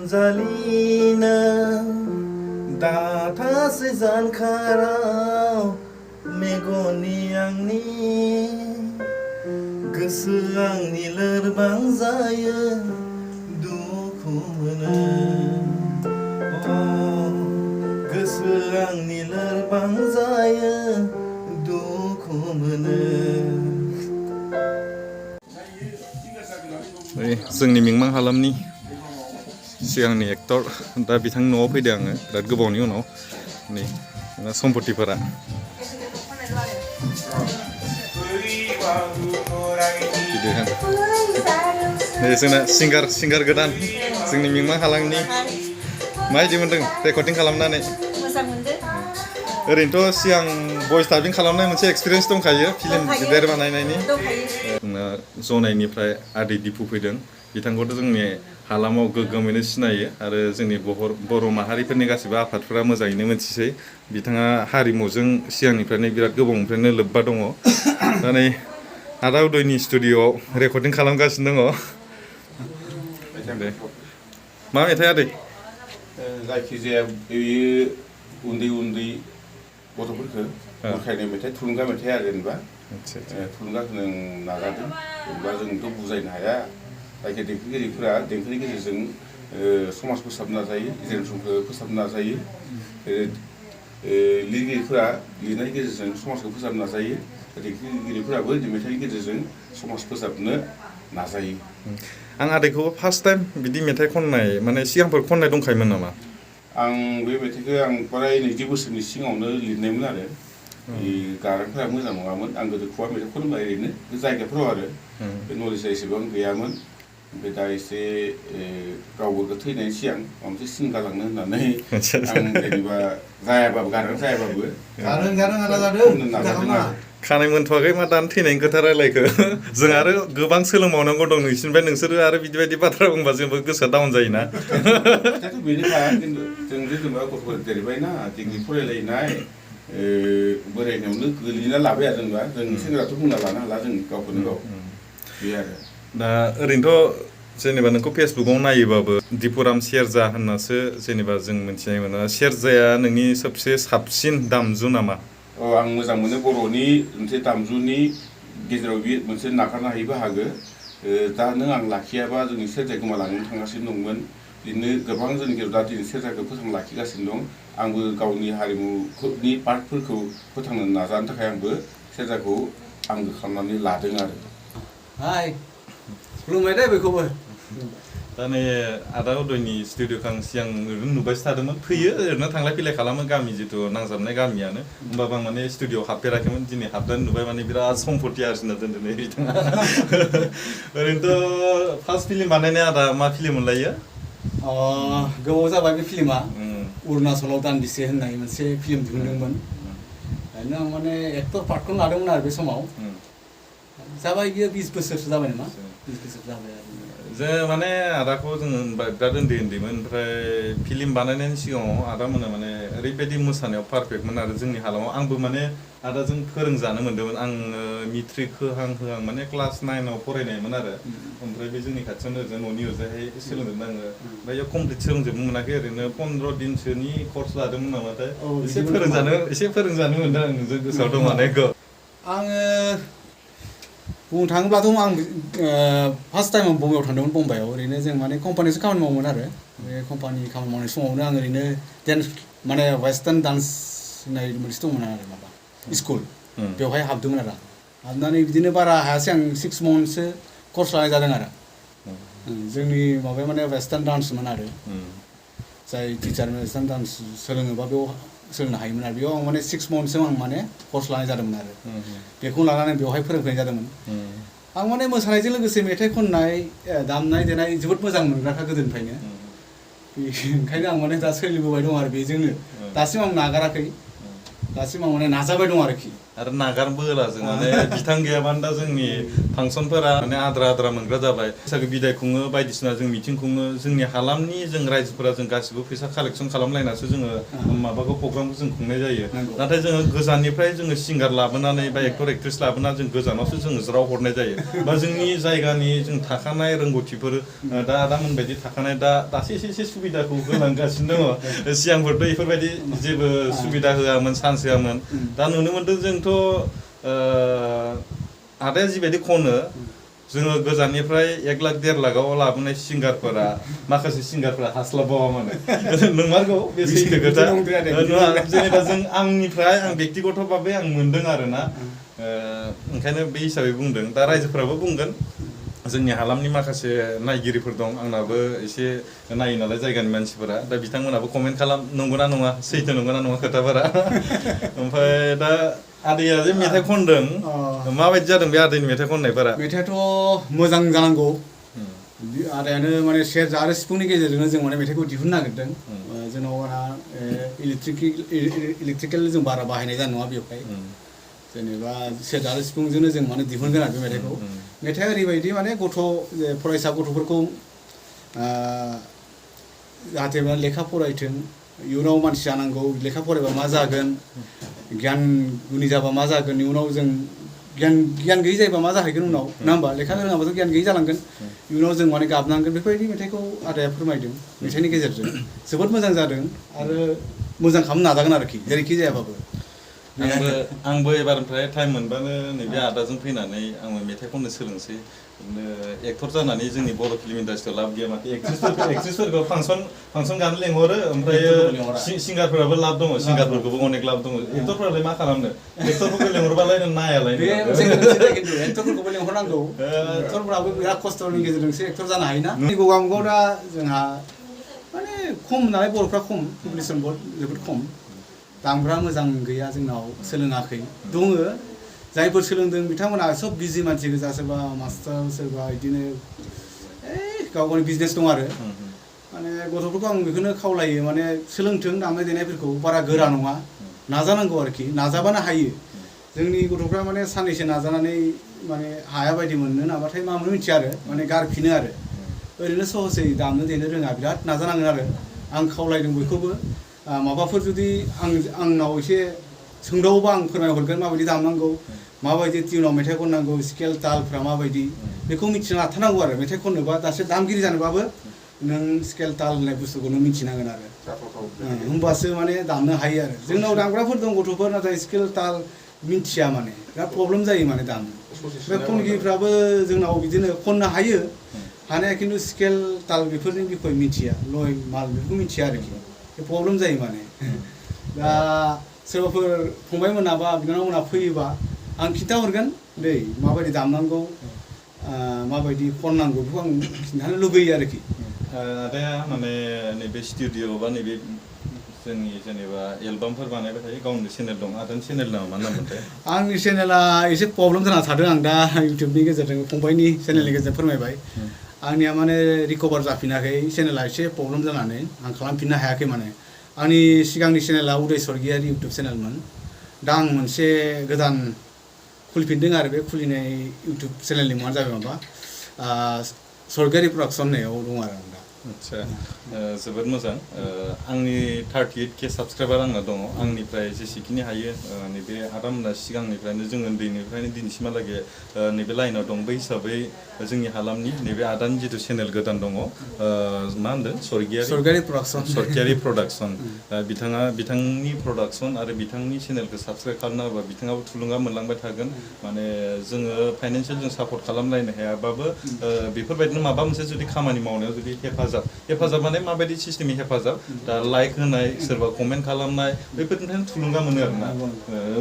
अनजालिनो दाथासै जानखाराव मेगननि आंनि गोसो आंनि लोरबां जायो दुखु मोनो गोसो आंनि लोरबां जायो दुखु मोनो जोंनि मिंमां हालामनि सिगांनि एक्टर दा बिथांनि न'आव फैदों आङो बिराद गोबावनि उनाव नै सम्पतिफोरा जोंना सिंगार गोदान जोंनि मिंमां हालामनि माबायदि मोनदों रेकर्डिं खालामनानै मोजां मोनदों ओरैनोथ' सिगां भइस डाबिं खालामनाय मोनसे एक्सपिरियेन्स दंखायो फिल्म गिदिर बानायनायनि जनायनिफ्राय आदै दिपु फैदों बिथांखौथ' जोंनि हालामाव गोग्गोमैनो सिनायो आरो जोंनि बर' माहारिफोरनि गासिबो आफादफोरा मोजाङैनो मिथिसै बिथाङा हारिमुजों सिगांनिफ्रायनो बिराद गोबावनिफ्रायनो लोब्बा दङ दा नै आदा उदयनि स्टुडिअ'आव रेकर्डिं खालामगासिनो दङ मा मेथाइ आदै जायखिजाया बेयो उन्दै गथ'फोरखौ बुरखायनाय मेथाइ थुलुंगा मेथाइ आरो जेनेबा थुलुंगा होनो नाजादों जेनेबा जोंथ' बुजायनो हाया जायखि देंखोगिरिफोरा देंखोनि गेजेरजों समाज फोसाबनो नाजायो जेनेरेसनखौ फोसाबनो नाजायो लिरगिरिफोरा लिरनायनि गेजेरजों समाजखौ फोसाबनो नाजायो देंखोगिरिफोराबो मेथाइनि गेजेरजों समाज फोसाबनो नाजायो आं आदैखौबो फार्स्ट टाइम बिदि मेथाइ खननाय माने सिगांफोर खननाय दंखायोमोन नामा आं बे मेथाइखौ आं प्राय 20 बोसोरनि सिगाङावनो लिरनायमोन आरो गारांफोरा मोजां नङामोन आं गोदो खुगा मेथाइ खनबाय ओरैनो जायगाफोराव आरो बे नलेजआ एसेबां गैयामोन ओमफ्राय दा एसे गावबो थैनायनि सिगां माबा मोनसे सिन गालांनो होननानै आं जेनेबा जायाबाबो गारां जायाबाबो नाजादों आरो खानाय मोनथ'वाखै मा दानो थैनायनि खोथा रायलायखो जों आरो गोबां सोलोंबावनांगौ दं नोंसिनिफ्राय नोंसोरो आरो बिदि बाथ्रा बुंबा जोंबो गोसोआ डाउन जायोना खोथायाथ' बेनोखा खिन्थु जों जेनेबा गथ'फोर देरबायना डिग्रि फरायलायनाय बोरायनायावनो गोलैना लाबाय आरो जेनेबा जों सेंग्राथ' बुंना लानो हाला जों गावखौनो गाव बे आरो दा ओरैनोथ' जेनेबा नोंखौ फेसबुकाव नायोबाबो दिपुराम सेरजा होननासो जेनेबा जों मिथिनाय मोनो सेरजाया नोंनि सबसे साबसिन दामजु नामा आं मोजां मोनो बर'नि मोनसे दामजुनि गेजेराव बे मोनसे नागारनो हायै बाहागो दा नों आं लाखियाबा जोंनि सेरजाया गोमालांनो थांगासिनो दंमोन बिदिनो गोबां जोंनि गेजेराव दा दिनै सेरजाखौ फोथांना लाखिगासिनो दं आंबो गावनि हारिमुनि पार्टफोरखौ फोथांनो नाजानो थाखाय आंबो सेरजाखौ आंगो खालामनानै लादों आरो खुलुमबाय दे बेखौबो दा नै आदा उदयनि स्टुडिअ'खौ आं सिगां ओरैनो नुबायसो थादोंमोन फैयो ओरैनो थांलाय फैलाय खालामो गामि जिथु नांजाबनाय गामियानो होमबाबो आं माने स्टुडिअ'आव हाबफेराखैमोन दिनै हाबनानै नुबाय माने बिराद सम्पति आरजिना दोनदों नै बिथाङा ओरैनोथ' फार्स्ट फिल्म बानायनाया आदा मा फिल्म मोनलायो गोबाव जाबाय बे फिल्मा अरुणाचलाव दान्दिसे होननाय मोनसे फिल्म दिहुनदोंमोन ओरैनो आं माने एक्टर पार्टखौनो लादोंमोन आरो बे समाव जाबाय बियो 20 बोसोरसो जाबाय नामा 20 बोसोर जाबाय आरो जों माने आदाखौ जोङो बिराद उन्दैमोन ओमफ्राय फिल्म बानायनायनि सिगाङाव आदामोना माने ओरैबायदि मोसानायाव पारफेक्टमोन आरो जोंनि हालामाव आंबो माने आदाजों फोरोंजानो मोन्दोंमोन आङो मेट्रिक होहां माने क्लास 9आव फरायनायमोन आरो ओमफ्राय बे जोंनि खाथियावनो ओरैनो न'नि ओरैजाय सोलोंदोंमोन आङो ओमफ्राय बेयाव कमप्लिट सोलोंजोबनो मोनाखै ओरैनो 15 दिनसोनि कर्स लादोंमोन नामाथाय एसे फोरोंजानो मोन्दों आं नोंजों गोसोआव दं माने आङो बुंनो थाङोब्लाथ' आं फार्स्ट टाइम आं बम्बाइआव थांदोंमन बम्बाइआव ओरैनो जों माने कम्पानियावसो खामानि मावोमोन आरो बे कम्पानि खामानि मावनाय समावनो आं ओरैनो डान्स माने वेस्टार्न डान्स होननाय मोनसे दंमोन आरो माबा स्कुल बेवहाय हाबदोंमोन आरो हाबनानै बिदिनो बारा हायासै आं 6 मन्थसो कर्स लानाय जादों आरो जोंनि माबाया माने वेस्टार्न डान्समोन आरो जाय टिचार वेस्टार्न डान्स सोलोङोबा बेयाव सोलोंनो हायोमोन आरो बेयाव आं माने 6 मन्थसो आं माने कर्स लानाय जादोंमोन आरो बेखौ लानानै बेवहाय फोरोंफैनाय जादोंमोन आं माने मोसानायजों लोगोसे मेथाइ खननाय दामनाय देनाय जोबोद मोजां मोनग्राखा गोदोनिफ्रायनो ओंखायनो आं माने दा सोलिबोबाय दं आरो बेजोंनो दासिम आं नागाराखै दासिम आं माने नाजाबाय दं आरोखि आरो नागारबोला जों माने बिथां गैयाबानो दा जोंनि फांसनफोरा माने आद्रा मोनग्रा जाबाय बैसागो बिदाय खुङो बायदिसिना जों मिटिं खुङो जोंनि हालामनि जों रायजोफोरा जों गासिबो फैसा कालेक्सन खालामलायनासो जोङो माबाखौ प्रग्रामखौ जों खुंनाय जायो नाथाय जोङो गोजाननिफ्राय जोङो सिंगार लाबोनानै बा एक्टर एक्ट्रेस लाबोनानै जों गोजानावसो जोङो ज्राव हरनाय जायो बा जोंनि जायगानि जों थाखानाय रोंगौथिफोर दा आदामोनबायदि थाखानाय दासो एसे सुबिदाखौ होलांगासिनो दङ सिगांफोरथ' बेफोरबायदि जेबो सुबिदा होआमोन चान्स होआमोन दा नुनो मोनदों जोंथ' आदाया जिबायदि खनो जोङो गोजाननिफ्राय 1 लाख 1.5 लाखआव लाबोनाय सिंगारफोरा माखासे सिंगारफोरा हास्लाबावा माने नंमारगौ बे सैथो खोथा जेनेबा जों आंनिफ्राय आं बेक्तिगतभाबै आं मोनदों आरोना ओंखायनो बे हिसाबै बुंदों दा रायजोफोराबो बुंगोन जोंनि हालामनि माखासे नायगिरिफोर दं आंनाबो एसे नायो नालाय जायगानि मानसिफोरा दा बिथांमोनाबो कमेन्ट खालाम नंगौना नङा सैथो नंगौना नङा खोथाफोरा ओमफ्राय दा आदैया जे मेथाइ खनदों माबायदि जादों बे आदैनि मेथाइ खननायफोरा मेथाइआथ' मोजां जानांगौ आदायानो माने सेरजा आरो सिफुंनि गेजेरजोंनो जों माने मेथाइखौ दिहुननो नागिरदों जोंनाव इलेक्ट्रिकेल जों बारा बाहायनाय जानाय नङा बेवहाय जेनेबा सेरजा आरो सिफुंजोंनो जों माने दिहुनगोन आरो बे मेथाइखौ मेथाइआ ओरैबायदि माने फरायसा गथ'फोरखौ जाहाथे लेखा फरायथों इयुनाव मानसि जानांगौ लेखा फरायबा मा जागोन गियान गुनि जाबा मा जागोन इयुनाव जों गियान गैयै जायोबा मा जाहैगोन उनाव नङा होमबा लेखा रोङाबाथ' गियान गैयै जालांगोन इयुनाव जों माने गाबनांगोन बेफोरबायदि मेथाइखौ आदाया फोरमायदों मेथाइनि गेजेरजों जोबोद मोजां जादों आरो मोजां खालामनो नाजागोन आरोखि जेरैखि जायाबाबो आंबो एबारनिफ्राय टाइम मोनबानो नैबे आदाजों फैनानै आङो मेथाइ खननो सोलोंसै एक्टर जानानै जोंनि बर' फिल्म इन्डास्ट्रियाव लाब गैया माथो एक्ट्रेसफोरखौ फांसन गानो लेंहरो ओमफ्राय सिंगारफोराबो लाब दङ सिंगारफोरखौबो अनेक लाब दङ एक्टरफोरालाय मा खालामनो एक्टरफोरखौ लेंहरबालाय नायालाय एक्टरफोरखौबो लेंहरनांगौ एक्टरफोराबो बिराद खस्थ'नि गेजेरजोंसो एक्टर जानो हायोना गगामुगाव दा जोंहा माने खम नालाय बर'फ्रा खम पपुलेसन जोबोद खम दामग्रा मोजां गैया जोंनाव सोलोङाखै दङ जायफोर सोलोंदों बिथांमोना सब बिजि मानसि गोजा सोरबा मास्टार सोरबा बिदिनो गाव गावनि बिजनेस दं आरो माने गथ'फोरखौ आं बेखौनो खावलायो माने सोलोंथों दामनाय देनायफोरखौ बारा गोरा नङा नाजानांगौ आरोखि नाजाबानो हायो जोंनि गथ'फ्रा माने साननैसो नाजानानै माने हाया बायदि मोननो नाबाथाय मा मोनो मिथिया आरो माने गारफिनो आरो ओरैनो सहसै दामनो देनो रोङा बिराद नाजानांगोन आरो आं खावलायदों बयखौबो माबाफोर जुदि आंनाव एसे सोंदावोबा आं फोरमायहरगोन माबायदि दामनांगौ माबायदि टिउनाव मेथाइ खननांगौ स्केल तालफ्रा माबायदि बेखौ मिथिना लाथारनांगौ आरो मेथाइ खननोबा दासो दामगिरि जानोबाबो नों स्केल ताल होननाय बुस्थुखौ नों मिथिनांगोन आरो होमबासो माने दामनो हायो आरो जोंनाव दामग्राफोर दं गथ'फोर नाथाय स्केल ताल मिथिया माने बिराद प्रब्लेम जायो माने दामनो बे खनगिरिफ्राबो जोंनाव बिदिनो खननो हायो हानाया खिन्थु स्केल ताल बेफोरनि बिखय मिथिया लय माल बेफोरखौ मिथिया आरोखि प्रब्लेम जायो माने दा सोरबाफोर फंबायमोना बा बिनानावमोना फैयोबा आं खिन्थाहरगोन दै माबायदि दामनांगौ माबायदि खननांगौ बेखौ आं खिन्थानो लुगैयो आरोखि आदाया माने नैबे स्टुडिअ बा नैबे जोंनि जेनेबा एलबामफोर बानायबाय थायो गावनि चेनेल दं आदानि चेनेल नामा मा नाममोनथाय आंनि चेनेला एसे प्रब्लेम जाना थादों आं दा इउटुबनि गेजेरजों फंबायनि चेनेलनि गेजेरजों फोरमायबाय आंनिया माने रिकभार जाफिनाखै चेनेला एसे प्रब्लेम जानानै आं खालामफिननो हायाखै माने आंनि सिगांनि चेनेला उदय स्वर्गियारि इउटुब चेनेलमोन दा आं मोनसे गोदान खुलिफिनदों आरो बे खुलिनाय इउटुब चेनेलनि मुङानो जाबाय माबा स्वर्गियारि प्रडाक्सन होननायाव दं आरो आं दा आच्छा जोबोद मोजां आंनि 38K साबस्क्राइबार आंना दङ आंनिफ्राय जेसेखिनि हायो नैबे आदामोना सिगांनिफ्रायनो जों उन्दैनिफ्रायनो दिनैसिमहालागै नैबे लाइनाव दं बै हिसाबै जोंनि हालामनि नैबे आदानि जिथु चेनेल गोदान दङ मा होनदों स्वर्गियारि प्रडाक्सन बिथांनि प्रडाक्सन आरो बिथांनि चेनेलखौ साबस्क्राइब खालामना होबा बिथाङाबो थुलुंगा मोनलांबाय थागोन माने जोङो फाइनान्सियेल जों सापर्ट खालामलायनो हायाबाबो बेफोरबायदिनो माबा मोनसे जुदि खामानि मावनायाव जुदि हेफाजाब माने माबायदि सिस्टेमनि हेफाजाब दा लाइक होनाय सोरबा कमेन्ट खालामनाय बेफोरनिफ्रायनो थुलुंगा मोनो आरोना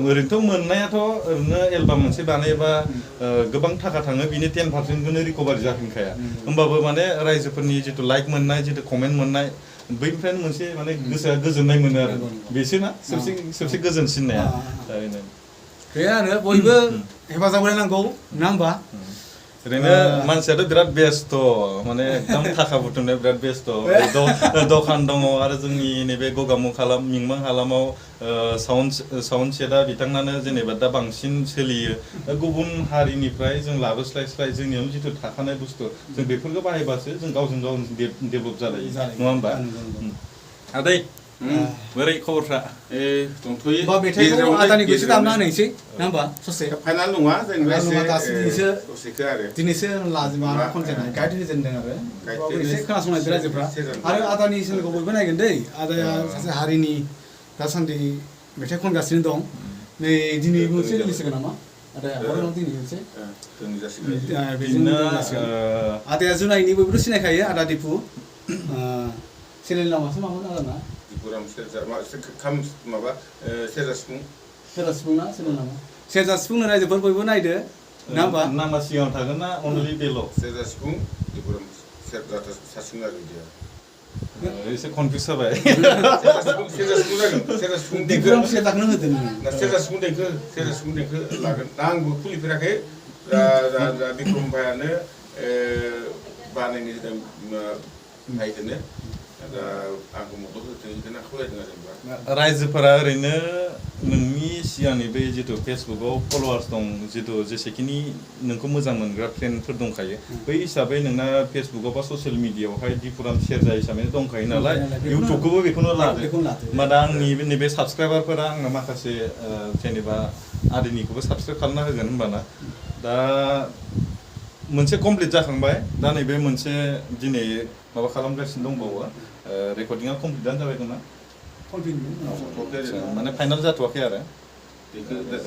ओरैनोथ' मोननायाथ' ओरैनो एलबाम मोनसे बानायोबा गोबां थाखा थाङो बिनि 10%खौनो रिकभारि जाफिनखाया होमबाबो माने रायजोफोरनि जिथु लाइक मोननाय जिथु कमेन्ट मोननाय बैनिफ्रायनो मोनसे माने गोसोआ गोजोननाय मोनो आरो बेसोना सबसे गोजोनसिननाया बे आरो बयबो हेफाजाब होलायनांगौ नङा होमबा ओरैनो मानसियाथ' बिराद बेस्थ' माने एकदम थाखा बुथुमनायाव बिराद बेस्थ' दखान दङ आरो जोंनि नैबे गगामुग हालाम मिंमां हालामाव साउन्ड सेटआ बिथांनानो जेनेबा दा बांसिन सोलियो गुबुन हारिनिफ्राय जों लाबोस्लाय जोंनियाव जिथु थाखानाय बुस्थु जों बेफोरखौ बाहायबासो जों गावजों गाव डेभेलप जालायो नङा होमबा आदै बोरै खबरफ्रा दंथ'यो होमबा मेथाइखौ आदानिखौसो दामना होनोसै ना होमबा ससे फाइनाल नङा जेनेबा दासो ससेखौ आरो दिनैसो लाजिमा खनजेननाय गाइड होजेनदों आरो एसे खोनासंनायदो रायजोफ्रा आरो आदानि चेनेलखौ बयबो नायगोन दै आदाया सासे हारिनि दासान्दि मेथाइ खनगासिनो दं नै दिनै मोनसे रिलिज होगोन नामा आदाया हराव दिनै मोनसे बेजोंनो आदाया जुनाइनि बयबोथ' सिनायखायो आदा दिपु चेनेल नामासो मामोन आदाना दिपुराम सेरजा माबा सेरजा सिफुं ना चेनेल नामा सेरजा सिफुंनो रायजोफोर बयबो नायदो ना होमबा नामा सिगाङाव थागोन ना अनलि बेल' सेरजा सिफुं दिपुराम सेरजा सासिं आरो बिदिया एसे कनफिउस जाबाय सेरजा सिफुं जागोन सेरजा सिफुं दिपुराम सेरजाखौनो होदो नोङो सेरजा सिफुं देंखो लागोन दा आंबो खुलिफेराखै दा बिक्रम भाइयानो बानायनो होदों भाइखौनो दा आंखौ मदद होदों बेखौनो खावलायदों आरो रायजोफोरा ओरैनो नोंनि सिगांनि बै जिथु फेसबुकआव फल'वार्स दं जिथु जेसेखिनि नोंखौ मोजां मोनग्रा फ्रेन्डफोर दंखायो बै हिसाबै नोंना फेसबुकआव बा ससियेल मिडियाआवहाय दिपुराम सेरजा हिसाबै दंखायो नालाय इउटुबखौबो बेखौनो लादो होमबा दा आंनि नैबे साबसक्राइबारफोरा आंनो माखासे जेनेबा आदैनिखौबो साबसक्राइब खालामना होगोन होनबाना दा मोनसे कमप्लिट जाखांबाय दा नैबे मोनसे दिनै माबा खालामगासिनो दंबावो रेकर्डिंआ कमप्लिटआनो जाबाय खोमा माने फाइनाल जाथ'वाखै आरो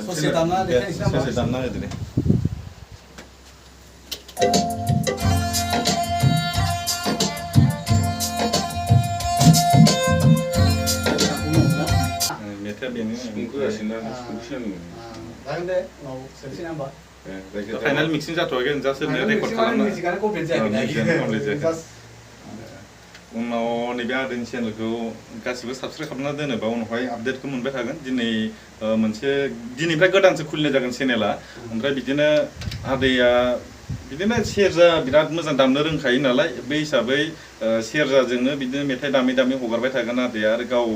ससे दामना देखायनोसै नामा ससे दामना होदो दे मेथाइआ बेनो सिफुंखौ होगासिनो सिफुंखौ जागोन दे उनाव सोनोसै ना होमबा फाइनाल मिक्सिं जाथ'वाखै जास्ट ओरैनो रेकर्ड खालामना उनाव नैबे आदैनि चेनेलखौ गासिबो साबसक्राइब खालामना दोनोबा उनावहाय आपडेटखौ मोनबाय थागोन दिनै मोनसे दिनैनिफ्राय गोदानसो खुलिनाय जागोन चेनेला ओमफ्राय बिदिनो आदैया बिदिनो सेरजा बिराद मोजां दामनो रोंखायो नालाय बे हिसाबै सेरजाजोंनो बिदिनो मेथाइ दामै दामै हगारबाय थागोन आदैया आरो गाव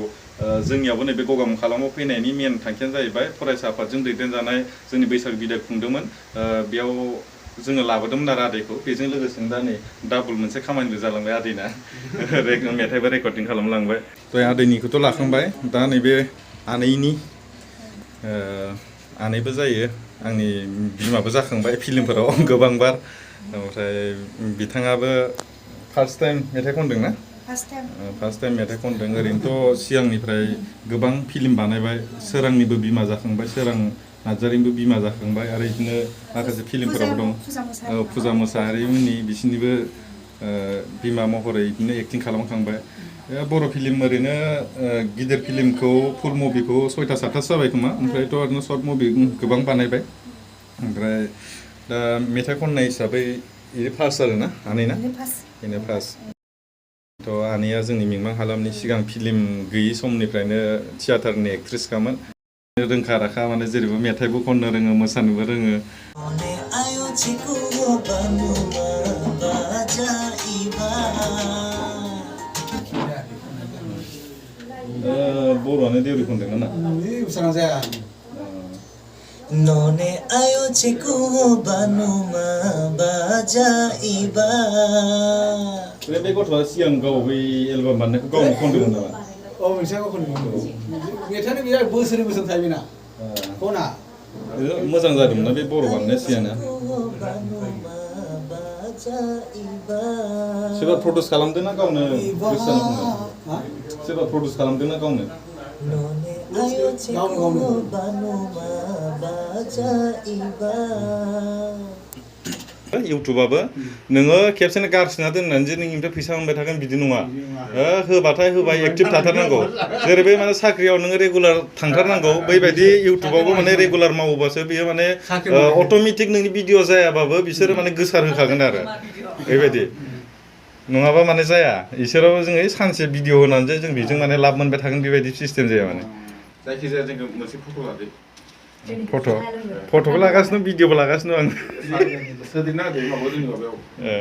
जोंनियावबो नैबे गगामुग हालामाव फैनायनि मेन थांखियानो जाहैबाय फरायसा आफादजों दैदेनजानाय जोंनि बैसागु बिदाय खुंदोंमोन बेयाव जोङो लाबोदोंमोन आरो आदैखौ बेजों लोगोसे दा नै डाबल मोनसे खामानिबो जालांबाय आदैना मेथाइबो रेकर्डिं खालामलांबाय थ' आदैनिखौथ' लाखांबाय दा नैबे आनैनि आनैबो जायो आंनि बिमाबो जाखांबाय फिल्मफोराव गोबांबार ओमफ्राय बिथाङाबो फार्स्ट टाइम मेथाइ खनदों ना फार्स्ट टाइम मेथाइ खनदों ओरैनोथ' सिगांनिफ्राय गोबां फिल्म बानायबाय सोरांनिबो बिमा जाखांबाय सोरां नार्जारिनिबो बिमा जाखांबाय आरो बिदिनो माखासे फिल्मफोरावबो दं फुजा मोसाहारिमोननि बिसिनिबो बिमा महरै बिदिनो एक्टिं खालामखांबाय बर' फिल्म ओरैनो गिदिर फिल्मखौ फुल मुभिखौ 6टा 7टासो जाबाय खोमा ओमफ्रायथ' ओरैनो सर्ट मुभि गोबां बानायबाय ओमफ्राय दा मेथाइ खननाय हिसाबै बेनो फार्स्ट आरो ना आनै ना बेनो फार्स्ट थ' आनैया जोंनि मिंमां हालामनि सिगां फिल्म गैयि समनिफ्रायनो थियाटारनि एक्ट्रेसखामोन रोंखा राखा माने जेरैबो मेथाइबो खननो रोङो मोसानोबो रोङो बर'आनो देउरि खनदों ना जाया नने आयो चिकु बानुमा बाजाइबा बे गथ'आ सिगां गाव बै एलबाम बानायनायखौ गावनो खनदोंमोन नामा मोनसे मेथाइआनो बिराद बोसोर थायोना खना मोजां जादोंमोन ना बे बर' बानायनाय सिगांना सोरबा प्रडिउस खालामदों ना गावनो सोरबा प्रडिउस खालामदों ना गावनो इउटुबाबो नोङो खेबसेनो गारसिना दोननानै जे नोंनिफ्राय फैसा मोनबाय थागोन बिदि नङा होबाथाय होबाय एक्टिभ थाथारनांगौ जेरै बे माने साख्रियाव नोङो रेगुलार थांथारनांगौ बैबायदि इउटुबावबो माने रेगुलार मावोबासो बेयो माने अट'मेटिक नोंनि भिडिअ जायाबाबो बिसोरो माने गोसार होखागोन आरो बेबायदि नङाबा माने जाया इसोराव जोङो सानसे भिडिअ होनानै जों बेजों माने लाब मोनबाय थागोन बेबायदि सिस्टेम जाया माने जायखिजाया जोङो मोनसे फट' लादो फट'बो लागासिनो भिडिअबो लागासिनो आं सोदेरना होदो माबा जोंनि माबायाव ए